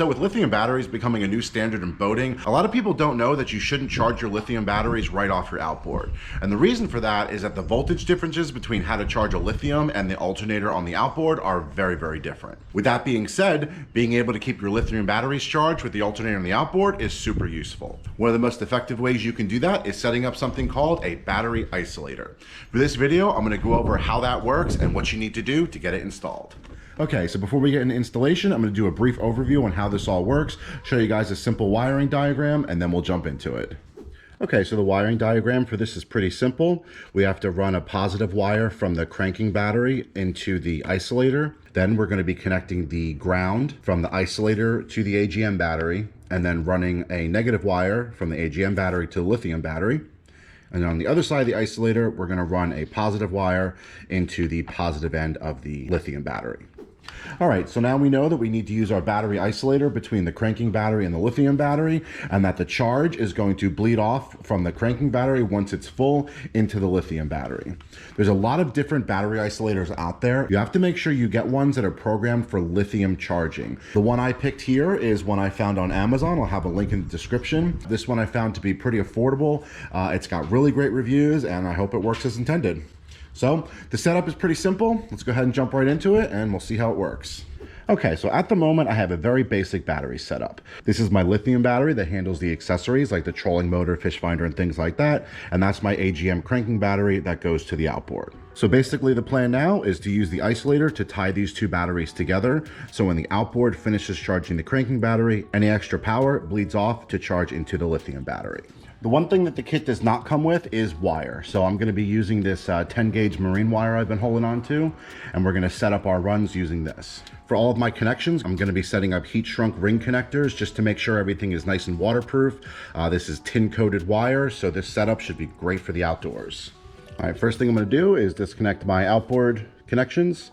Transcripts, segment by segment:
So with lithium batteries becoming a new standard in boating, a lot of people don't know that you shouldn't charge your lithium batteries right off your outboard. And the reason for that is that the voltage differences between how to charge a lithium and the alternator on the outboard are very, very different. With that being said, being able to keep your lithium batteries charged with the alternator on the outboard is super useful. One of the most effective ways you can do that is setting up something called a battery isolator. For this video, I'm going to go over how that works and what you need to do to get it installed. Okay, so before we get into installation, I'm going to do a brief overview on how this all works, show you guys a simple wiring diagram, and then we'll jump into it. Okay, so the wiring diagram for this is pretty simple. We have to run a positive wire from the cranking battery into the isolator. Then we're going to be connecting the ground from the isolator to the AGM battery, and then running a negative wire from the AGM battery to the lithium battery. And on the other side of the isolator, we're going to run a positive wire into the positive end of the lithium battery. All right, so now we know that we need to use our battery isolator between the cranking battery and the lithium battery, and that the charge is going to bleed off from the cranking battery once it's full into the lithium battery. There's a lot of different battery isolators out there. You have to make sure you get ones that are programmed for lithium charging. The one I picked here is one I found on Amazon. I'll have a link in the description. This one I found to be pretty affordable. It's got really great reviews, and I hope it works as intended. So the setup is pretty simple. Let's go ahead and jump right into it and we'll see how it works. Okay, so at the moment I have a very basic battery setup. This is my lithium battery that handles the accessories like the trolling motor, fish finder, and things like that. And that's my AGM cranking battery that goes to the outboard. So basically the plan now is to use the isolator to tie these two batteries together. So when the outboard finishes charging the cranking battery, any extra power bleeds off to charge into the lithium battery. The one thing that the kit does not come with is wire. So I'm going to be using this 10 gauge marine wire I've been holding on to, and we're going to set up our runs using this. For all of my connections, I'm going to be setting up heat shrunk ring connectors just to make sure everything is nice and waterproof. This is tin coated wire, so this setup should be great for the outdoors. All right, first thing I'm going to do is disconnect my outboard connections.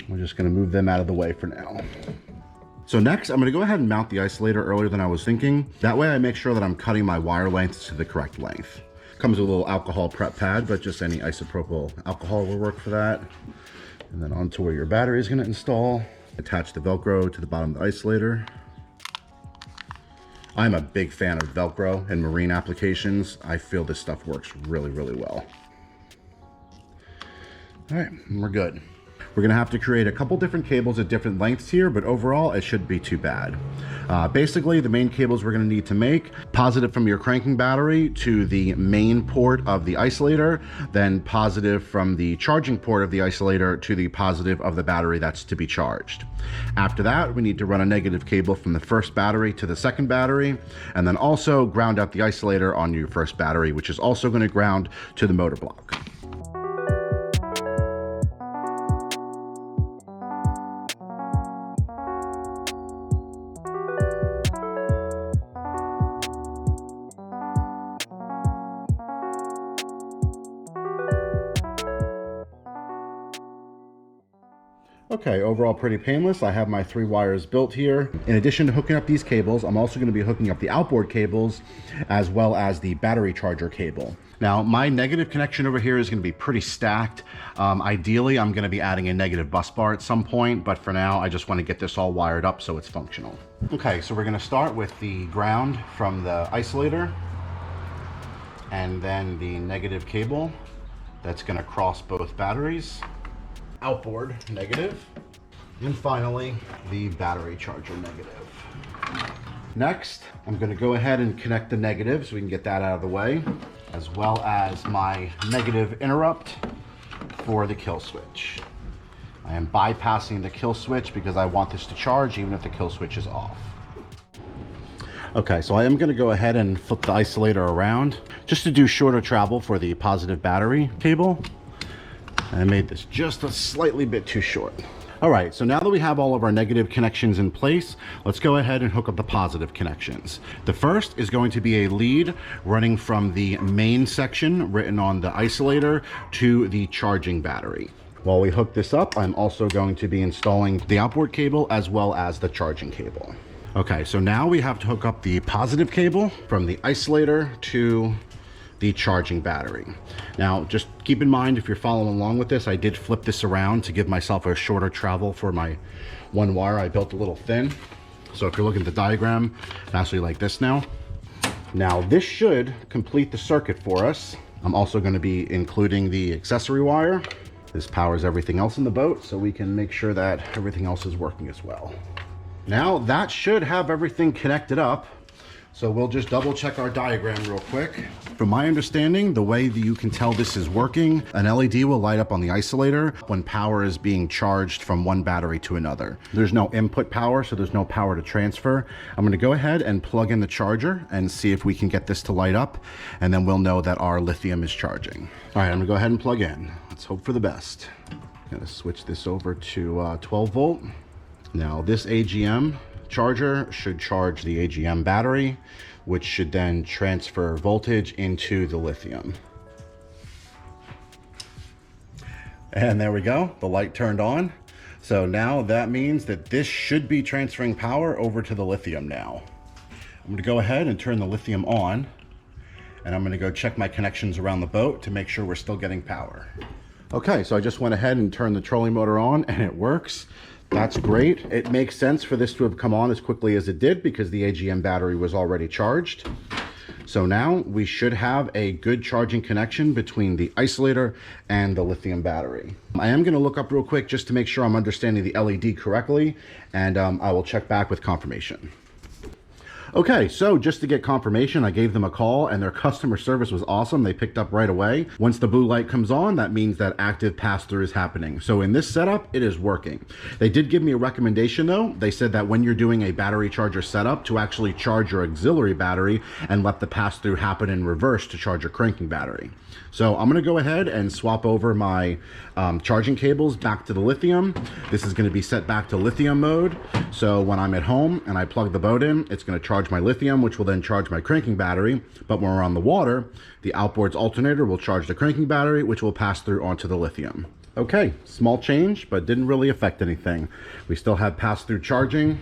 We're just going to move them out of the way for now. So next, I'm going to go ahead and mount the isolator earlier than I was thinking. That way I make sure that I'm cutting my wire lengths to the correct length. Comes with a little alcohol prep pad, but just any isopropyl alcohol will work for that. And then onto where your battery is going to install. Attach the Velcro to the bottom of the isolator. I'm a big fan of Velcro in marine applications. I feel this stuff works really, really well. All right, we're good. We're going to have to create a couple different cables at different lengths here, but overall it shouldn't be too bad. Basically, the main cables we're going to need to make, positive from your cranking battery to the main port of the isolator, then positive from the charging port of the isolator to the positive of the battery that's to be charged. After that, we need to run a negative cable from the first battery to the second battery, and then also ground out the isolator on your first battery, which is also going to ground to the motor block. Okay, overall pretty painless. I have my 3 wires built here. In addition to hooking up these cables, I'm also going to be hooking up the outboard cables as well as the battery charger cable. Now, my negative connection over here is going to be pretty stacked. Ideally, I'm going to be adding a negative bus bar at some point, but for now, I just want to get this all wired up so it's functional. Okay, so we're going to start with the ground from the isolator, and then the negative cable that's going to cross both batteries. Outboard negative, and finally the battery charger negative. Next, I'm going to go ahead and connect the negative so we can get that out of the way, as well as my negative interrupt for the kill switch. I am bypassing the kill switch because I want this to charge even if the kill switch is off. Okay, so I am going to go ahead and flip the isolator around just to do shorter travel for the positive battery cable. I made this just a slightly bit too short. All right, so now that we have all of our negative connections in place, let's go ahead and hook up the positive connections. The first is going to be a lead running from the main section written on the isolator to the charging battery. While we hook this up, I'm also going to be installing the outboard cable as well as the charging cable. Okay, so now we have to hook up the positive cable from the isolator to the charging battery. Now, just keep in mind, if you're following along with this, I did flip this around to give myself a shorter travel for my one wire. I built a little thin. So if you're looking at the diagram, it's actually like this now. Now, this should complete the circuit for us. I'm also going to be including the accessory wire. This powers everything else in the boat, so we can make sure that everything else is working as well. Now, that should have everything connected up. So we'll just double check our diagram real quick. From my understanding, the way that you can tell this is working, an LED will light up on the isolator when power is being charged from one battery to another. There's no input power, so there's no power to transfer. I'm gonna go ahead and plug in the charger and see if we can get this to light up, and then we'll know that our lithium is charging. All right, I'm gonna go ahead and plug in. Let's hope for the best. I'm gonna switch this over to 12 volt. Now this AGM charger should charge the AGM battery, which should then transfer voltage into the lithium. And there we go, the light turned on. So now that means that this should be transferring power over to the lithium now. I'm gonna go ahead and turn the lithium on, and I'm gonna go check my connections around the boat to make sure we're still getting power. Okay, so I just went ahead and turned the trolling motor on, and it works. That's great. It makes sense for this to have come on as quickly as it did because the AGM battery was already charged. So now we should have a good charging connection between the isolator and the lithium battery. I am going to look up real quick just to make sure I'm understanding the LED correctly, and I will check back with confirmation. Okay, so just to get confirmation, I gave them a call and their customer service was awesome. They picked up right away. Once the blue light comes on, that means that active pass-through is happening. So in this setup, it is working. They did give me a recommendation though. They said that when you're doing a battery charger setup, to actually charge your auxiliary battery and let the pass-through happen in reverse to charge your cranking battery. So I'm gonna go ahead and swap over my charging cables back to the lithium. This is gonna be set back to lithium mode. So when I'm at home and I plug the boat in, it's gonna charge my lithium, which will then charge my cranking battery. But when we're on the water, the Outboard's alternator will charge the cranking battery, which will pass through onto the lithium. Okay, small change, but didn't really affect anything. We still have pass-through charging.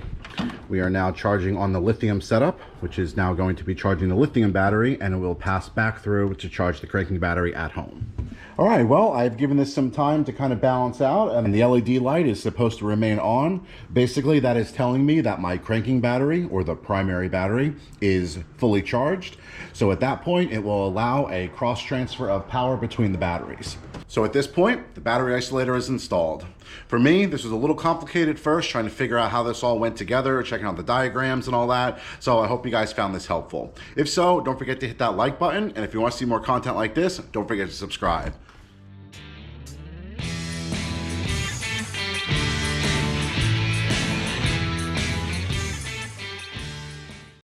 We are now charging on the lithium setup, which is now going to be charging the lithium battery, and it will pass back through to charge the cranking battery at home. All right, well, I've given this some time to kind of balance out, and the LED light is supposed to remain on. Basically, that is telling me that my cranking battery, or the primary battery, is fully charged. So at that point, it will allow a cross transfer of power between the batteries. So at this point, the battery isolator is installed. For me, this was a little complicated first, trying to figure out how this all went together, checking out the diagrams and all that. So I hope you guys found this helpful. If so, don't forget to hit that like button. And if you want to see more content like this, don't forget to subscribe.